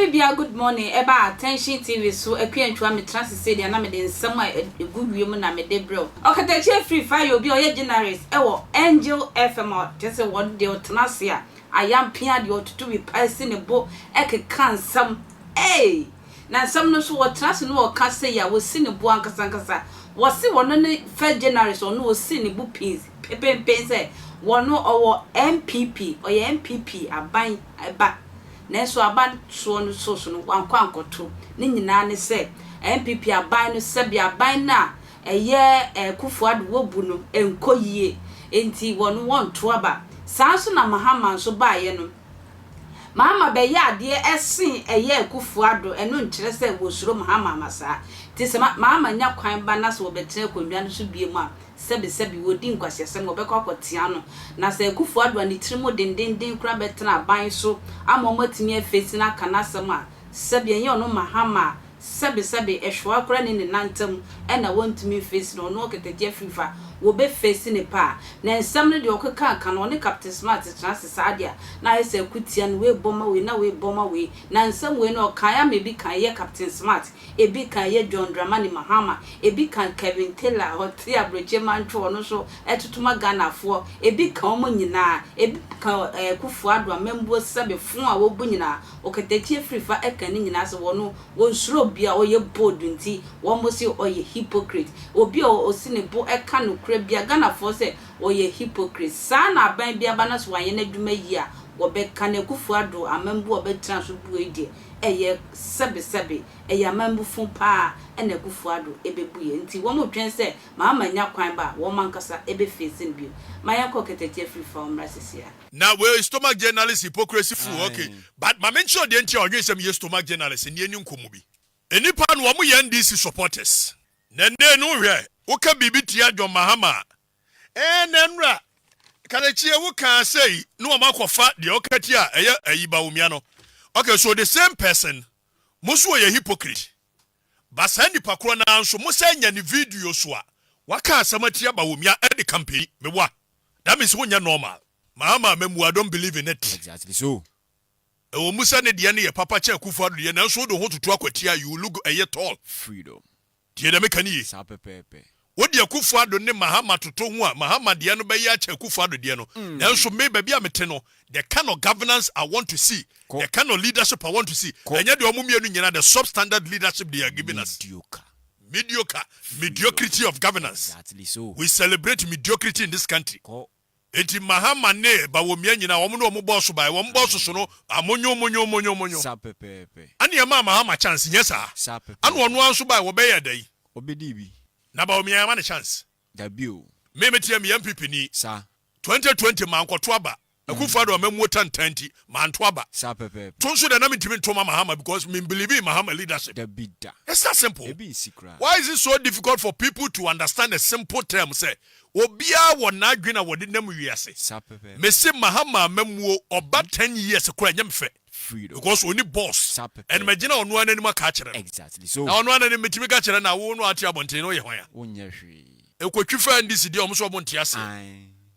Bibia, good morning. Eba attention TV so ekwentua me trans say dia na me de nsem a eguwie na me de bro. Okatakyie Afrifa you be oye generous ewo Angel FM just say what de otenase a ayam pia de otutu bi paisi ne bo ekeka nsem. Eh! Na nsem no so otenase no oka say ya wo si ne bo ankasa wo si wono ne first generous ono wo si ne bo pins pepe say wono owo MPP oye MPP aban eba na so aban so no so no kwankwankoto ni nyina ne se MPP aban no se bia aban na eye Kufuado wobu no enkoyie enti wono wonto aba sanso na Mahama so baaye no Mahama be ya ade esen eye Kufuado eno nkire se wo suro Mahama masa ti se Mahama nya kwan ba na so betre konwa no so bie mu a sebi wodi nkwasiasem obekọ akotia no na se Kufuado ani tirimo dendenden kura betena aban so amomotimi afesi na kanasem a sebi enye ono Mahama sebi ehwa kura ne nantem ena wontumi fesi no no Okatakyie Afrifa wo be fesi ne pa na nsem ne de okeka aka no ne Captain Smart transisa adia na ese kutia no we boma we na we boma we na nsem we no kan mebi kan ye Captain Smart ebi kan ye John Dramani Mahama ebi kan Kevin Taylor hoti abroche mantwo no so etutuma Ganafo ebi kan omo nyina ebi kan Kufuado amembo sebe fun a wo bu nyina Okatakyie Afrifa eka ni nyina se wono wonsuro bia oye bold nti wo mo se oye hypocrite obi o sine bo eka no kra bia Ganafo se oye hypocrite sana aban bia bana so wanye na dwuma yi a wo be kan Kufuado amembo obetra so bu edi eye sebe eye amembo fun pa ena Kufuado ebebuye nti wo mo twen se Mahama nya kwan ba wo mankasa ebe facing bio maya ko Okatakyie Afrifa omrasesia now we stomach journalist hypocrisy full okay but ma mention the enti odwe sem ye stomach journalist ni eni nkomu bi enipa no wo mo ye NDC supporters nende no hwe wo ka bibi tia John Mahama nenra Okatakyie wo kan say no wo makofa de Okati a eye ayiba womia no okay so the same person muso ye hypocrite basandi pakro na nso musanya ni video so a waka asamatia ba womia e the campaign mewa that means wonya normal Mahama memu I don't believe in it exactly so o musa ne de ne ye papa che Kufuado de na nso do ho tutu akwatia you look a ye tall freedom tie de mekani sa pepepe wo de Kufuado ne Mahama toto ho a Mahama de no be ya che Kufuado de no na nso me ba bia mete no the kind of governance I want to see the kind of leadership I want to see enya de omumienu nyina the substandard leadership they are giving us mediocrity of governance exactly so we celebrate mediocrity in this country enti Mahama ne ba wo mia nyina wo no mo boss bai wo boss so no amonyo sa pepepe ani ya Mahama chance nyesa anu ono anso bai wo be ya dai obedi bi na ba wo mia ma ne chance da bio me metia me MPP ni sa 2020 man kwoto aba Kufuado amemu 1020 man to aba sa pepepe tonso de na mitimi to Mahama because me believe in Mahama leadership da bida it's that simple secret why is it so difficult for people to understand a simple term say obia wo na adwena wo de nam wiase sa pepepe me say Mahama mamuo oba 10 years kura nyam fe freedom because oni boss and magina ono anani aka kire exactly so na ono anani mitimi ka kire na wo no ati abonten no ye hwan a wonya hwe ekotwi fa ndisi de omso omonti ase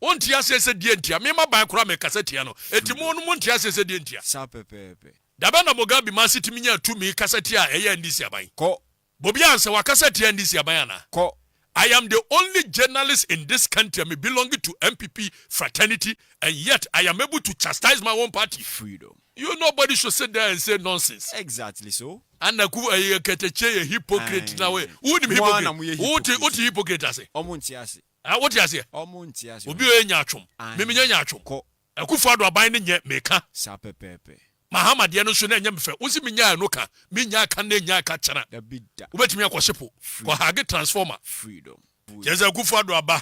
onti ase se die ntia me ma ban kura me kasa tia no etimo no monti ase se die ntia sa pepepe daba na Mugabe ma sitimi nya tumi kasa tia eye ndisi aban ko bobi anse wakasa tia ndisi aban ana ko I am the only journalist in this country belonging to MPP fraternity, and yet I am able to chastise my own party. Freedom. You nobody should sit there and say nonsense. Exactly so. And Okatakyie a hypocrite now. Who the hypocrite? What hypocrite I say? Omuntiase. What you say? Omuntiase. Obi e nyachum. Mimi nyachum. Ko. Kufuado aban ne nye meka. Sa pepepe. Mahama de no so na nya mfe. Wosi minya no ka. Minya ka na nya ka chana. Da bida. Wobetimi akoshepo. Ko hage transformer. Freedom. Jeza Kufuado aba.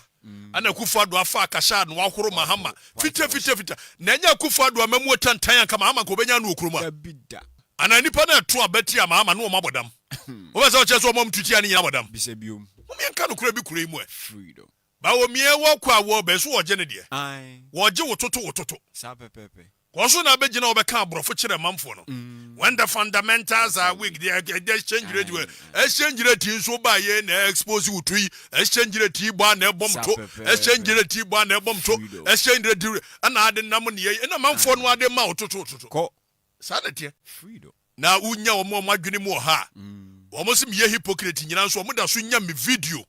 Ana Kufuado afa akasha no ahoro Mahama. Fita. Na nya Kufuado amemu tantan ka Mahama ko benya no okuruma. Da bida. Ana nipa na to abeti a Mahama no mabodam. Wo be se o cheso mom tuti ani nyina bodam. Bise biom. Mo me nka no kura bi kura imu e. Freedom. Ba wo mie wo kwa wo be so wo je ne de. Wo je wo toto. Sa pepepe. Koso na be gina obeka abrofo kire mamfo no when the fundamentals are weak the exchange rate nso ba ye na expose utui exchange rate bo na ebom to exchange rate bo na ebom to exchange rate ana ade nam ne ye na mamfo no ade ma ototo ko sanete freedom na unya omo madwene mu ha omo se me hypocrite nyina so omo da so nya me video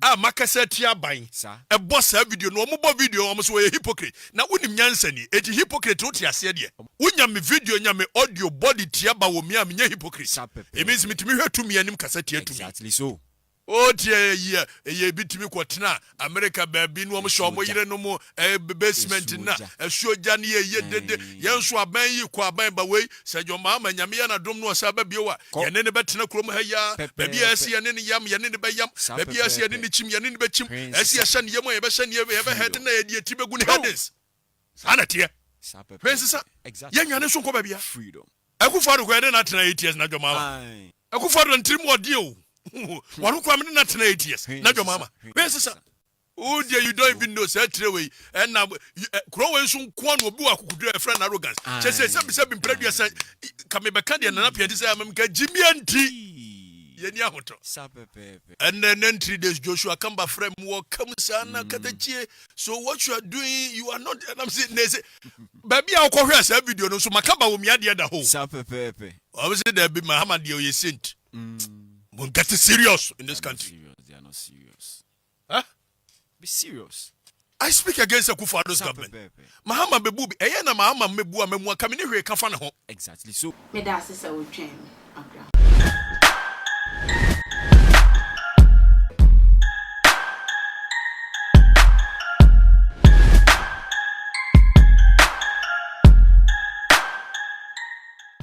a makasa tia ban e boss video no omo bo video omo so ye hypocrite na unim nyansani eti hypocrite wote ase de unya me video nya me audio body tia ba wo me a me nya hypocrite e means me timi hwetu me anim kasa tia tumi exactly so o tie ye bitimi kwotena America baabi no omo sho omo yire no mo basement na asuoja ne ye dede yenso aban yi kwa aban ba wei sejo Mahama nyame ya na dom no osa ba biowa ye ne betena krom ha ya baabi asi ye ne yam ye ne be yam baabi asi ye ne chim ye ne be chim asi ye hye ne yem ye be hye ne ye be head na ye die ti be gu ne headings sana tie pensisa ye nwane so ko baabi freedom akufado ko ye na tena 8 years na jo Mahama akufado ntrim odi o One come not 8 years. Not your mama. Where's the oh dear, you don't even know way. And now growing soon quan will be a friend arrogance. Just say something previous come back and up here. This Jimmy and T. And then 3 days Joshua come back from work comes Okatakyie. So what you are doing, you are not and I'm sitting there say baby I'll call her video no so Makaba will me at the other home. Obviously there be Mahama deal you sent. We'll get serious in this country. They are not serious. Huh? Be serious. I speak against the Kufado's government. Mahama bebubi. Eyena Mahama mebu amemwa kamini hwe kafana ho. Exactly so. Me da sisa wo twem akra.